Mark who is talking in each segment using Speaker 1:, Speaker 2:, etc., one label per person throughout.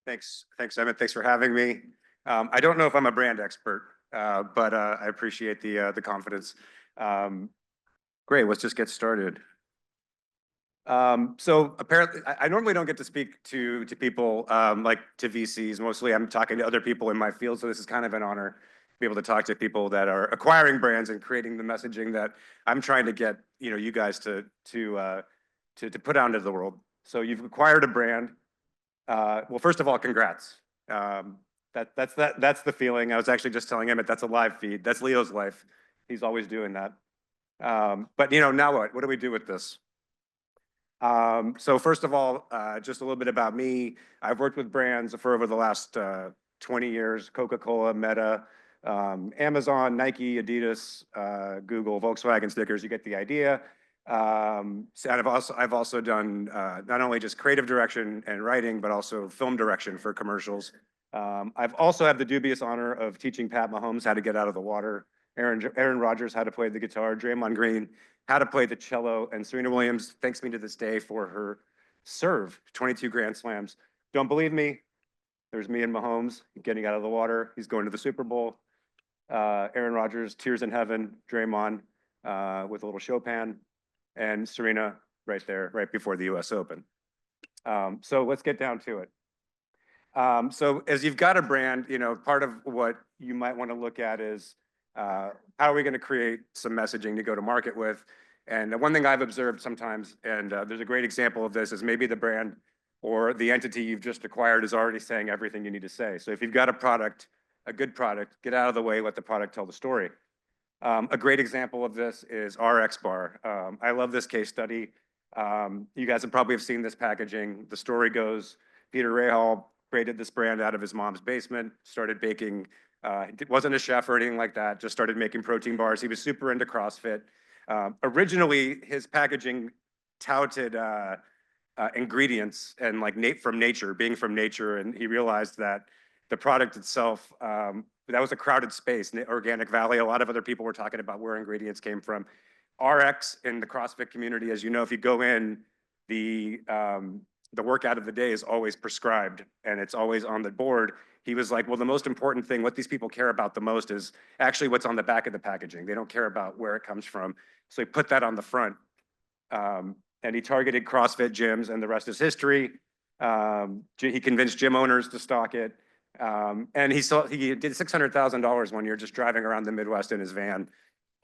Speaker 1: Thanks, Emmett. Thanks for having me. I don't know if I'm a brand expert, but I appreciate the confidence. Great, let's just get started. So apparently, I normally don't get to speak to people like to VCs. Mostly, I'm talking to other people in my field. So this is kind of an honor to be able to talk to people that are acquiring brands and creating the messaging that I'm trying to get you guys to put out into the world. So you've acquired a brand. Well, first of all, congrats. That's the feeling. I was actually just telling Emmett that's a live feed. That's Leo's life. He's always doing that. But now what? What do we do with this? So first of all, just a little bit about me. I've worked with brands for over the last 20 years: Coca-Cola, Meta, Amazon, Nike, Adidas, Google, Volkswagen stickers. You get the idea. So I've also done not only just creative direction and writing, but also film direction for commercials. I've also had the dubious honor of teaching Pat Mahomes how to get out of the water, Aaron Rodgers how to play the guitar, Draymond Green how to play the cello, and Serena Williams thanks me to this day for her serve, 22 Grand Slams. Don't believe me? There's me and Mahomes getting out of the water. He's going to the Super Bowl. Aaron Rodgers, tears in heaven. Draymond with a little Chopin, and Serena right there, right before the U.S. Open. So let's get down to it. So as you've got a brand, part of what you might want to look at is how are we going to create some messaging to go to market with? And one thing I've observed sometimes, and there's a great example of this, is maybe the brand or the entity you've just acquired is already saying everything you need to say. So if you've got a product, a good product, get out of the way, let the product tell the story. A great example of this is RX Bar. I love this case study. You guys have probably seen this packaging. The story goes, Peter Rahal created this brand out of his mom's basement, started baking. He wasn't a chef or anything like that, just started making protein bars. He was super into CrossFit. Originally, his packaging touted ingredients and from nature, being from nature, and he realized that the product itself, that was a crowded space, Organic Valley. A lot of other people were talking about where ingredients came from. RX in the CrossFit community, as you know, if you go in, the workout of the day is always prescribed and it's always on the board. He was like, well, the most important thing, what these people care about the most is actually what's on the back of the packaging. They don't care about where it comes from. So he put that on the front. And he targeted CrossFit gyms, and the rest is history. He convinced gym owners to stock it. And he did $600,000 one year just driving around the Midwest in his van.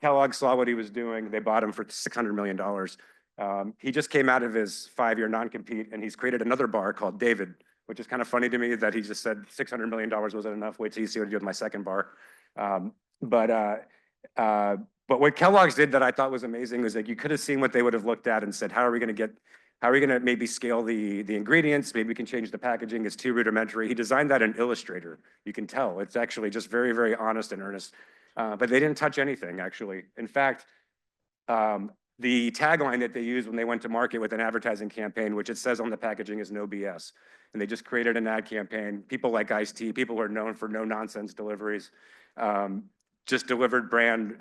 Speaker 1: Kellogg saw what he was doing. They bought him for $600 million. He just came out of his 5-year non-compete, and he's created another bar called David, which is kind of funny to me that he just said $600 million wasn't enough. Wait till you see what he did with my second bar. But what Kellogg's did that I thought was amazing was that you could have seen what they would have looked at and said, how are we going to maybe scale the ingredients? Maybe we can change the packaging. It's too rudimentary. He designed that in Illustrator. You can tell it's actually just very, very honest and earnest. But they didn't touch anything, actually. In fact, the tagline that they used when they went to market with an advertising campaign, which it says on the packaging, is no BS. And they just created an ad campaign. People like Ice-T, people who are known for no nonsense deliveries, just delivered brand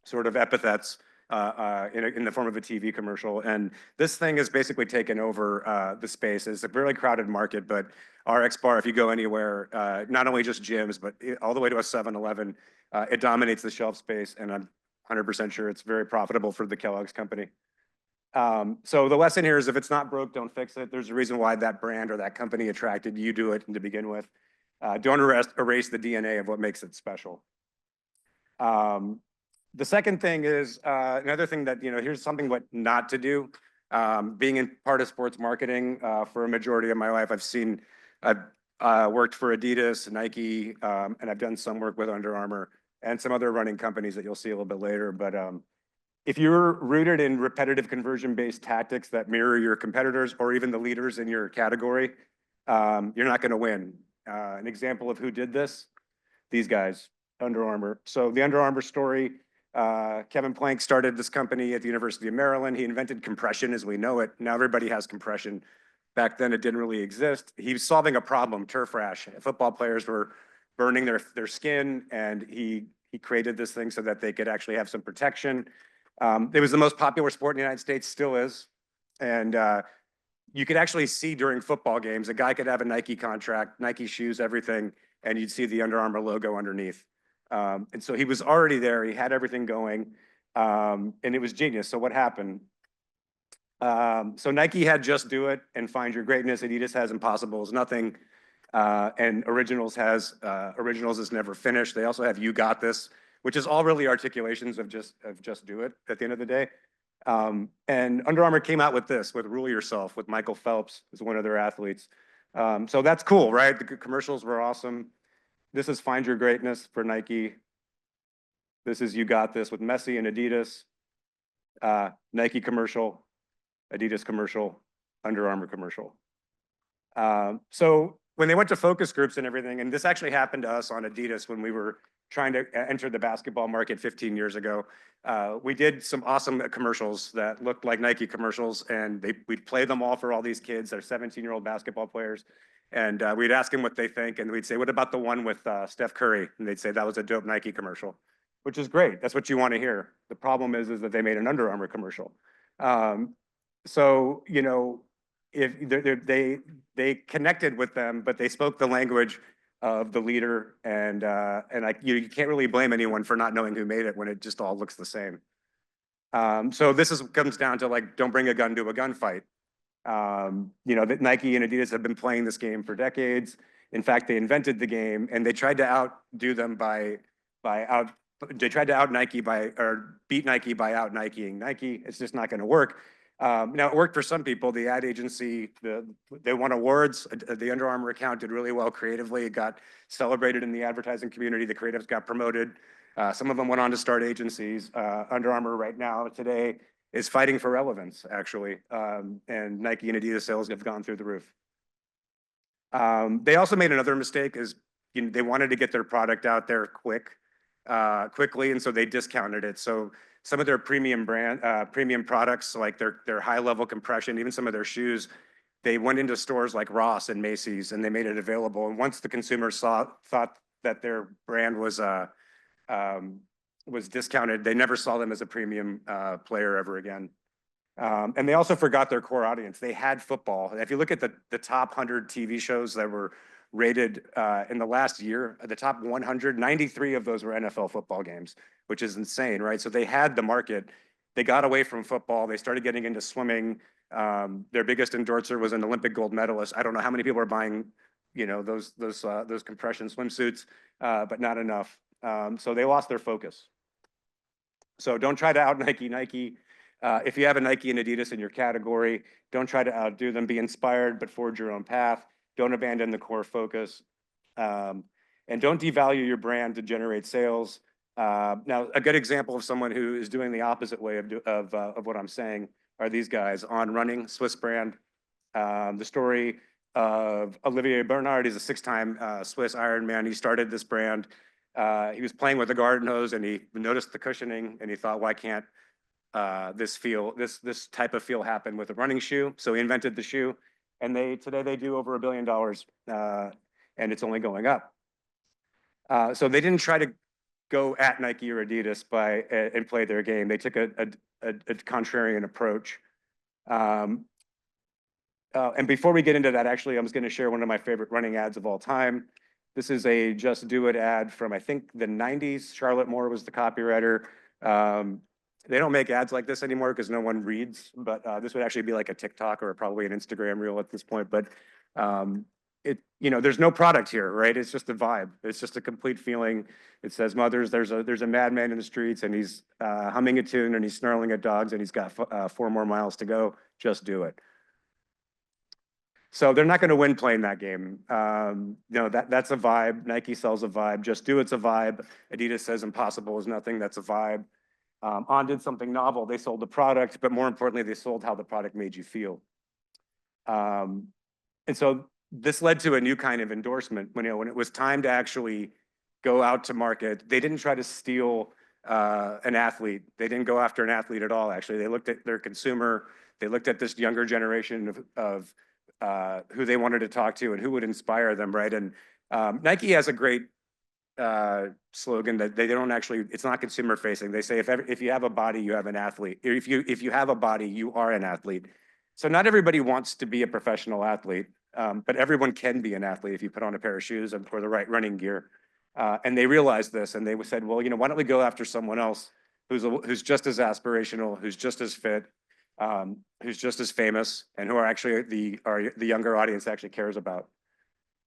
Speaker 1: sort of epithets in the form of a TV commercial. And this thing has basically taken over the space. It's a really crowded market, but RX Bar, if you go anywhere, not only just gyms, but all the way to a 7-Eleven, it dominates the shelf space. And I'm 100% sure it's very profitable for the Kellogg's company. So the lesson here is if it's not broke, don't fix it. There's a reason why that brand or that company attracted you to it to begin with. Don't erase the DNA of what makes it special. The second thing is another thing that, here's something what not to do. Being in part of sports marketing for a majority of my life, I've worked for Adidas, Nike, and I've done some work with Under Armour and some other running companies that you'll see a little bit later. But if you're rooted in repetitive conversion-based tactics that mirror your competitors or even the leaders in your category, you're not going to win. An example of who did this, these guys, Under Armour. So the Under Armour story, Kevin Plank started this company at the University of Maryland. He invented compression as we know it. Now everybody has compression. Back then it didn't really exist. He was solving a problem, turf rash. Football players were burning their skin, and he created this thing so that they could actually have some protection. It was the most popular sport in the United States, still is. And you could actually see during football games, a guy could have a Nike contract, Nike shoes, everything, and you'd see the Under Armour logo underneath. And so he was already there. He had everything going, and it was genius. So what happened? So Nike had Just Do It and Find Your Greatness. Adidas has Impossible is Nothing, and Originals is Never Finished. They also have You Got This, which is all really articulations of Just Do It at the end of the day. And Under Armour came out with this, with Rule Yourself, with Michael Phelps as one of their athletes. So that's cool, right? The commercials were awesome. This is Find Your Greatness for Nike. This is You Got This with Messi and Adidas. Nike commercial, Adidas commercial, Under Armour commercial. So when they went to focus groups and everything, and this actually happened to us on Adidas when we were trying to enter the basketball market 15 years ago, we did some awesome commercials that looked like Nike commercials, and we'd play them all for all these kids. They're 17-year-old basketball players. And we'd ask them what they think, and we'd say, what about the one with Steph Curry? And they'd say, that was a dope Nike commercial, which is great. That's what you want to hear. The problem is that they made an Under Armour commercial. So, you know, if they connected with them, but they spoke the language of the leader, and you can't really blame anyone for not knowing who made it when it just all looks the same. So this comes down to, like, don't bring a gun to a gunfight. You know, that Nike and Adidas have been playing this game for decades. In fact, they invented the game, and they tried to outdo them they tried to out Nike or beat Nike by out Nikeing Nike. It's just not going to work. Now, it worked for some people. The ad agency, they won awards. The Under Armour account did really well creatively. It got celebrated in the advertising community. The creatives got promoted. Some of them went on to start agencies. Under Armour right now, today, is fighting for relevance, actually. And Nike and Adidas sales have gone through the roof. They also made another mistake, is they wanted to get their product out there quickly, and so they discounted it. So some of their premium products, like their high-level compression, even some of their shoes, they went into stores like Ross and Macy's, and they made it available. And once the consumers thought that their brand was discounted, they never saw them as a premium player ever again. And they also forgot their core audience. They had football. If you look at the top 100 TV shows that were rated in the last year, the top 100, 93 of those were NFL football games, which is insane, right? So they had the market. They got away from football. They started getting into swimming. Their biggest endorser was an Olympic gold medalist. I don't know how many people are buying, you know, those compression swimsuits, but not enough. So they lost their focus. So don't try to out Nike. If you have a Nike and Adidas in your category, don't try to outdo them. Be inspired, but forge your own path. Don't abandon the core focus. And don't devalue your brand to generate sales. Now, a good example of someone who is doing the opposite way of what I'm saying are these guys On Running, Swiss brand. The story of Olivier Bernard. He's a 6-time Swiss Ironman. He started this brand. He was playing with a garden hose, and he noticed the cushioning, and he thought, why can't this this type of feel happen with a running shoe? So he invented the shoe, and today they do over $1 billion, and it's only going up. So they didn't try to go at Nike or Adidas and play their game. They took a contrarian approach. And before we get into that, actually, I was going to share one of my favorite running ads of all time. This is a Just Do It ad from, I think, the 90s. Charlotte Moore was the copywriter. They don't make ads like this anymore because no one reads, but this would actually be like a TikTok or probably an Instagram reel at this point. But there's no product here, right? It's just a vibe. It's just a complete feeling. It says, mothers, there's a madman in the streets, and he's humming a tune, and he's snarling at dogs, and he's got 4 more miles to go. Just do it. So they're not going to win playing that game. That's a vibe. Nike sells a vibe. Just Do It's a vibe. Adidas says impossible is nothing. That's a vibe. On did something novel. They sold the product, but more importantly, they sold how the product made you feel. And so this led to a new kind of endorsement. When it was time to actually go out to market, they didn't try to steal an athlete. They didn't go after an athlete at all, actually. They looked at their consumer. They looked at this younger generation of who they wanted to talk to and who would inspire them, right? And Nike has a great slogan that they don't actually, it's not consumer facing. They say, if you have a body, you have an athlete. If you have a body, you are an athlete. So not everybody wants to be a professional athlete, but everyone can be an athlete if you put on a pair of shoes or the right running gear. And they realized this, and they said, well, why don't we go after someone else who's just as aspirational, who's just as fit, who's just as famous, and who are actually the younger audience actually cares about.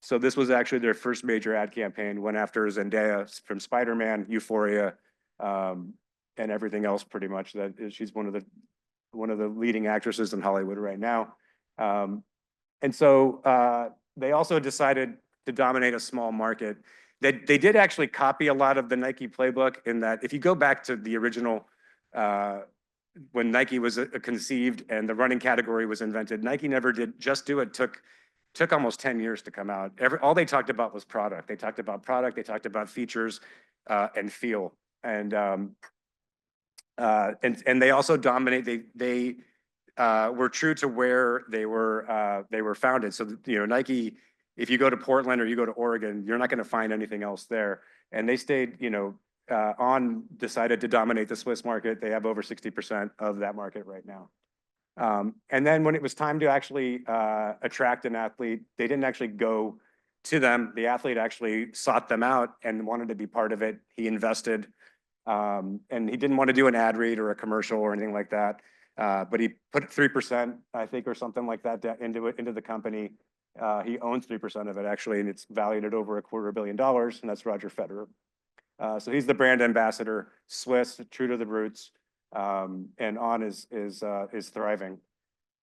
Speaker 1: So this was actually their first major ad campaign. Went after Zendaya from Spider-Man, Euphoria, and everything else pretty much. She's one of the leading actresses in Hollywood right now. And so they also decided to dominate a small market. They did actually copy a lot of the Nike playbook in that if you go back to the original, when Nike was conceived and the running category was invented, Nike never did just do it. Took almost 10 years to come out. All they talked about was product. They talked about product. They talked about features and feel. And they also dominate. They were true to where they were founded. So Nike, if you go to Portland or you go to Oregon, you're not going to find anything else there. And they stayed, decided to dominate the Swiss market. They have over 60% of that market right now. And then when it was time to actually attract an athlete, they didn't actually go to them. The athlete actually sought them out and wanted to be part of it. He invested, and he didn't want to do an ad read or a commercial or anything like that. But he put 3%, I think, or something like that into the company. He owns 3% of it actually, and it's valued at over $250 million, and that's Roger Federer. So he's the brand ambassador, Swiss, true to the roots. And On is thriving.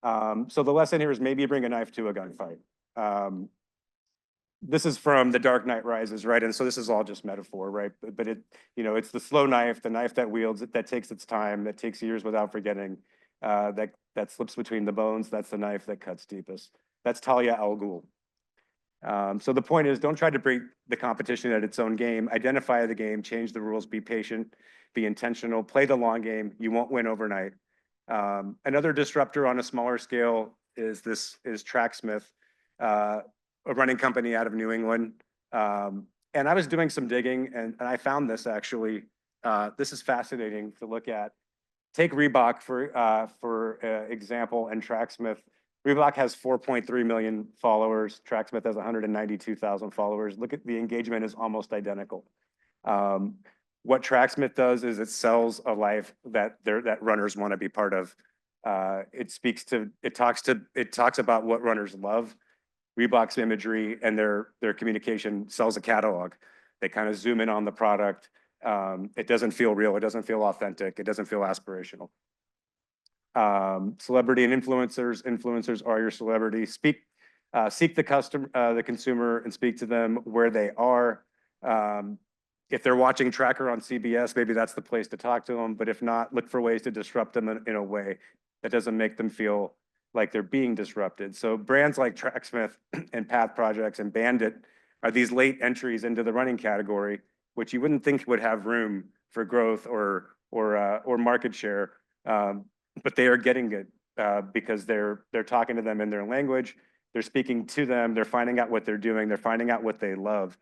Speaker 1: So the lesson here is maybe bring a knife to a gunfight. This is from The Dark Knight Rises, right? And so this is all just metaphor, right? But it's the slow knife, the knife that wields it, that takes its time, that takes years without forgetting, that slips between the bones. That's the knife that cuts deepest. That's Talia al Ghul. So the point is, don't try to break the competition at its own game. Identify the game, change the rules, be patient, be intentional, play the long game. You won't win overnight. Another disruptor on a smaller scale is Tracksmith, a running company out of New England. And I was doing some digging, and I found this actually. This is fascinating to look at. Take Reebok for example, and Tracksmith. Reebok has 4.3 million followers. Tracksmith has 192,000 followers. Look at the engagement is almost identical. What Tracksmith does is it sells a life that runners want to be part of. It talks about what runners love. Reebok's imagery and their communication sells a catalog. They kind of zoom in on the product. It doesn't feel real. It doesn't feel authentic. It doesn't feel aspirational. Celebrity and influencers. Influencers are your celebrity. Seek the consumer, and speak to them where they are. If they're watching Tracker on CBS, maybe that's the place to talk to them. But if not, look for ways to disrupt them in a way that doesn't make them feel like they're being disrupted. So brands like Tracksmith and Path Projects and Bandit are these late entries into the running category, which you wouldn't think would have room for growth or market share. But they are getting it because they're talking to them in their language. They're speaking to them. They're finding out what they're doing. They're finding out what they love,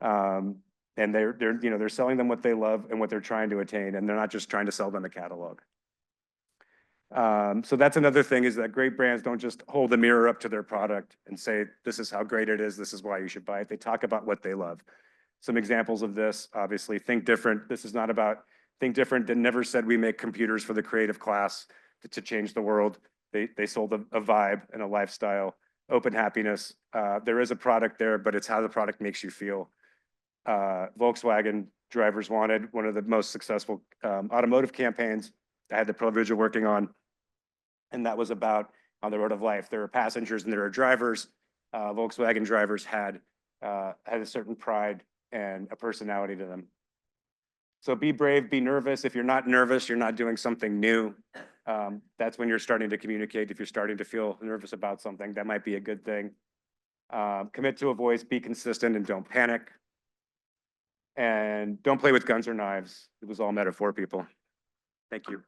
Speaker 1: and they're selling them what they love and what they're trying to attain. And they're not just trying to sell them a catalog. So that's another thing, is that great brands don't just hold the mirror up to their product and say, this is how great it is. This is why you should buy it. They talk about what they love. Some examples of this, obviously, Think Different. This is not about Think Different. That never said we make computers for the creative class to change the world. They sold a vibe and a lifestyle. Open Happiness. There is a product there, but it's how the product makes you feel. Volkswagen, Drivers Wanted, one of the most successful automotive campaigns I had the privilege of working on. And that was about On the Road of Life. There are passengers and there are drivers. Volkswagen drivers had a certain pride and a personality to them. So be brave, be nervous. If you're not nervous, you're not doing something new. That's when you're starting to communicate. If you're starting to feel nervous about something, that might be a good thing. Commit to a voice, be consistent, and don't panic. And don't play with guns or knives. It was all metaphor, people. Thank you.